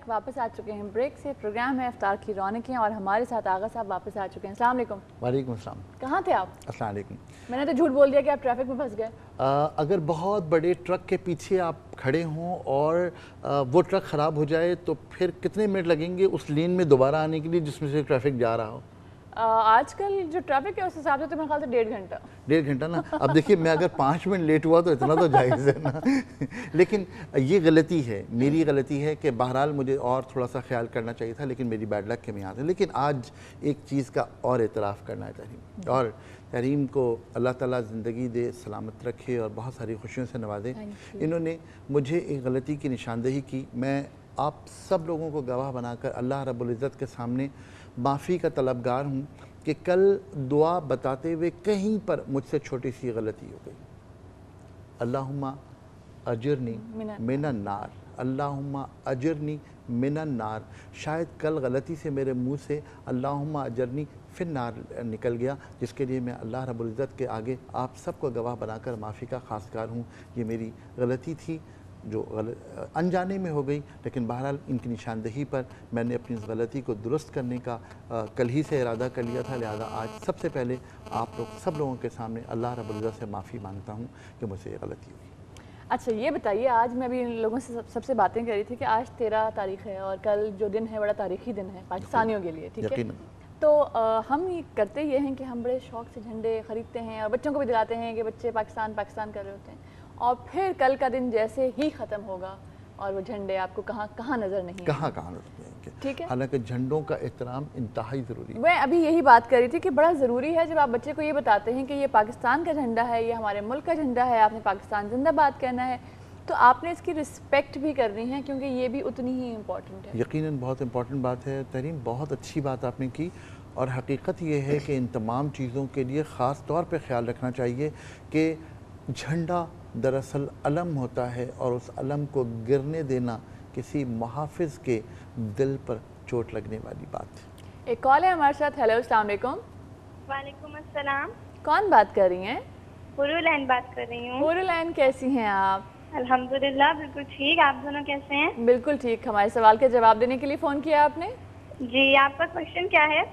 Back, वापस आ चुके हैं ब्रेक से। प्रोग्राम है इफ्तार की रौनकें और हमारे साथ आगा साहब वापस आ चुके हैं। अस्सलाम वालेकुम। वालेकुम अस्सलाम। कहाँ थे आप? अस्सलाम वालेकुम। मैंने तो झूठ बोल दिया कि आप ट्रैफिक में फंस गए। अगर बहुत बड़े ट्रक के पीछे आप खड़े हों और वो ट्रक ख़राब हो जाए तो फिर कितने मिनट लगेंगे उस लेन में दोबारा आने के लिए जिसमें से ट्रैफिक जा रहा हो? आजकल जो ट्रैफिक है उस हिसाब से तो मेरे ख्याल से 1.5 घंटा। 1.5 घंटा ना। अब देखिए मैं अगर 5 मिनट लेट हुआ तो इतना तो जायज़ है ना। लेकिन ये गलती है, मेरी गलती है कि बहरहाल मुझे और थोड़ा सा ख्याल करना चाहिए था, लेकिन मेरी बैड लक के में आता है। लेकिन आज एक चीज़ का और एतराफ़ करना है तहरीम, और तहरीम को अल्लाह ताला ज़िंदगी दे, सलामत रखे और बहुत सारी खुशियों से नवाजे। इन्होंने मुझे एक गलती की निशानदेही की। मैं आप सब लोगों को गवाह बनाकर अल्लाह रब्बुल इज़्ज़त के सामने माफ़ी का तलबगार हूँ कि कल दुआ बताते हुए कहीं पर मुझसे छोटी सी गलती हो गई। अल्लाहुम्मा अजिरनी मिनन नार, अल्लाहुम्मा अजिरनी मिनन नार। शायद कल गलती से मेरे मुंह से अल्लाहुम्मा अजिरनी फिर नार निकल गया, जिसके लिए मैं अल्लाह रब्बुल इज़्ज़त के आगे आप सबको गवाह बनाकर माफ़ी का खासगार हूँ। ये मेरी गलती थी जो अनजाने में हो गई, लेकिन बहरहाल इनकी निशानदेही पर मैंने अपनी इस गलती को दुरुस्त करने का कल ही से इरादा कर लिया था। लिहाजा आज सबसे पहले आप लोग सब लोगों के सामने अल्लाह रब्बुल इज़्ज़त से माफ़ी मांगता हूँ कि मुझसे ये गलती हुई। अच्छा ये बताइए, आज मैं भी इन लोगों से सबसे बातें कर रही थी कि आज 13 तारीख़ है और कल जो दिन है बड़ा तारीख़ी दिन है पाकिस्तानियों के लिए, ठीक है? तो हम ये करते ये हैं कि हम बड़े शौक़ से झंडे ख़रीदते हैं और बच्चों को भी दिलाते हैं कि बच्चे पाकिस्तान पाकिस्तान कर रहे होते हैं, और फिर कल का दिन जैसे ही ख़त्म होगा और वो झंडे आपको कहाँ नज़र नहीं कहाँ नज़र, ठीक है? हालांकि झंडों का एहतराम इंतहाई ज़रूरी है। मैं अभी यही बात कर रही थी कि बड़ा ज़रूरी है जब आप बच्चे को ये बताते हैं कि ये पाकिस्तान का झंडा है, ये हमारे मुल्क का झंडा है, आपने पाकिस्तान जिंदाबाद कहना है, तो आपने इसकी रिस्पेक्ट भी करनी है क्योंकि ये भी उतनी ही इम्पोर्टेंट है। यकीनन बहुत इम्पोर्टेंट बात है तहरीम, बहुत अच्छी बात आपने की। और हकीकत ये है कि इन तमाम चीज़ों के लिए ख़ास तौर पर ख्याल रखना चाहिए कि झंडा दरअसल अलम होता है और उस अलम को गिरने देना किसी मुहाफिज के दिल पर चोट लगने वाली बात है। एक कॉल है हमारे साथ। हेलो, अस्सलाम वालेकुम। वालेकुम अस्सलाम। कौन बात कर रही हैं? हुरुलैन बात कर रही हूँ। हुरुलैन, कैसी हैं आप? अल्हम्दुलिल्लाह बिल्कुल ठीक। आप दोनों कैसे हैं? बिल्कुल ठीक। हमारे सवाल के जवाब देने के लिए फ़ोन किया आपने? जी, आपका क्वेश्चन क्या है?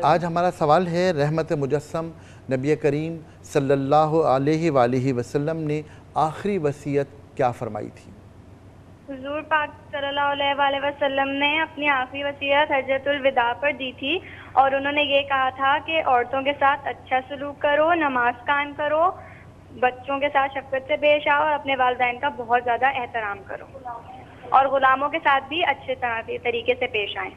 आज हमारा सवाल है, रहमत मुजस्सम नबी करीम सल्लल्लाहु अलैहि वसल्लम ने आखिरी वसीयत क्या फरमाई थी? हुजूर पाक सल्लल्लाहु अलैहि वसल्लम ने अपनी आखिरी वसीयत हज्जतुल विदा पर दी थी और उन्होंने ये कहा था कि औरतों के साथ अच्छा सलूक करो, नमाज कायम करो, बच्चों के साथ शफकत से पेश आओ और अपने वालिदैन का बहुत ज़्यादा एहतराम करो और ग़ुलामों के साथ भी अच्छे तरीके से पेश आएँ।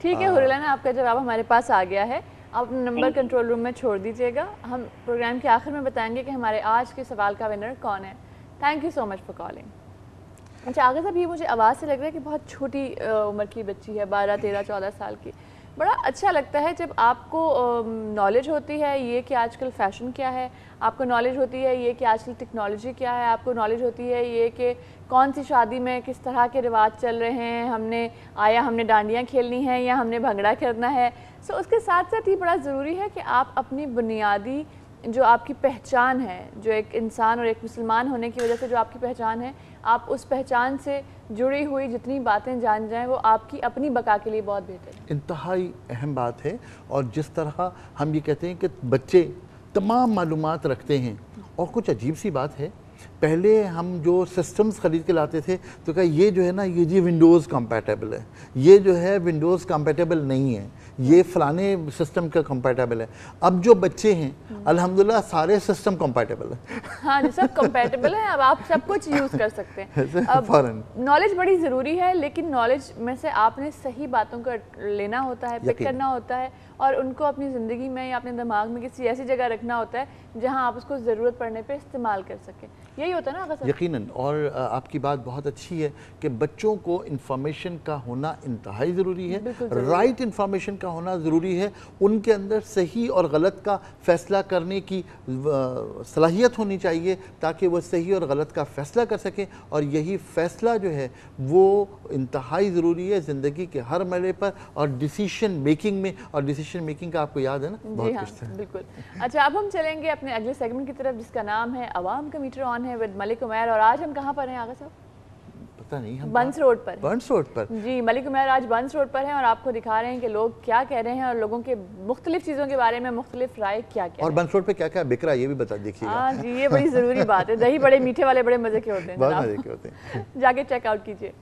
ठीक है हुरुलैन, आपका जवाब हमारे पास आ गया है। आप नंबर कंट्रोल रूम में छोड़ दीजिएगा। हम प्रोग्राम के आखिर में बताएंगे कि हमारे आज के सवाल का विनर कौन है। Thank you so much for calling. अच्छा आगे साहब, ये मुझे आवाज़ से लग रहा है कि बहुत छोटी उम्र की बच्ची है, 12, 13, 14 साल की। बड़ा अच्छा लगता है जब आपको नॉलेज होती है ये कि आजकल फ़ैशन क्या है, आपको नॉलेज होती है ये कि आजकल टेक्नोलॉजी क्या है, आपको नॉलेज होती है ये कि कौन सी शादी में किस तरह के रिवाज चल रहे हैं, हमने डांडियाँ खेलनी है या हमने भंगड़ा करना है। सो उसके साथ साथ ही बड़ा ज़रूरी है कि आप अपनी बुनियादी जो आपकी पहचान है, जो एक इंसान और एक मुसलमान होने की वजह से जो आपकी पहचान है, आप उस पहचान से जुड़ी हुई जितनी बातें जान जाएं वो आपकी अपनी बका के लिए बहुत बेहतर है। इंतहाई अहम बात है। और जिस तरह हम ये कहते हैं कि बच्चे तमाम मालूमात रखते हैं, और कुछ अजीब सी बात है, पहले हम जो सिस्टम्स ख़रीद के लाते थे तो क्या ये जो है ना ये जी विंडोज़ कंपैटिबल है, ये जो है विंडोज़ कंपैटिबल नहीं है, ये फ़लाने सिस्टम का कंपैटिबल है। अब जो बच्चे हैं अल्हम्दुलिल्लाह सारे सिस्टम कंपैटिबल है। हाँ जी, सब कंपैटिबल है। अब आप सब कुछ यूज़ कर सकते हैं। अब नॉलेज बड़ी ज़रूरी है, लेकिन नॉलेज में से आपने सही बातों को लेना होता है, पिक करना होता है और उनको अपनी ज़िंदगी में या अपने दिमाग में किसी ऐसी जगह रखना होता है जहां आप उसको ज़रूरत पड़ने पे इस्तेमाल कर सकें। यही होता है ना अगर? यकीनन। और आपकी बात बहुत अच्छी है कि बच्चों को इंफॉर्मेशन का होना इंतहाई ज़रूरी है, राइट इंफॉर्मेशन का होना ज़रूरी है, उनके अंदर सही और गलत का फ़ैसला करने की सलाहियत होनी चाहिए ताकि वो सही और गलत का फ़ैसला कर सकें। और यही फ़ैसला जो है वो इंतहाई ज़रूरी है ज़िंदगी के हर मरहले पर और डिसीशन मेकिंग में। और डिसीशन मेकिंग का आपको याद है ना, बहुत कुछ है। बिल्कुल। अच्छा, अब हम चलेंगे अपने अगले सेगमेंट की तरफ जिसका नाम है अवाम का मीटर ऑन है विद मलिक उमैर। और आज हम कहाँ पर हैं आगा साहब? पता नहीं हम बंस रोड पर। बंस रोड पर जी, मलिक उमैर आज बंस रोड पर हैं और आपको दिखा रहे हैं कि लोग क्या कह रहे हैं और लोगों के मुख्तलिफ चीज़ों के बारे में मुख्तलिफ राय क्या क्या और बंस रोड पे क्या क्या बिक रहा है ये भी बता देखिएगा। हाँ जी, ये बड़ी ज़रूरी बात है। दही बड़े मीठे वाले बड़े मज़े के होते हैं, बहुत मजे के होते हैं। जाके चेकआउट कीजिए।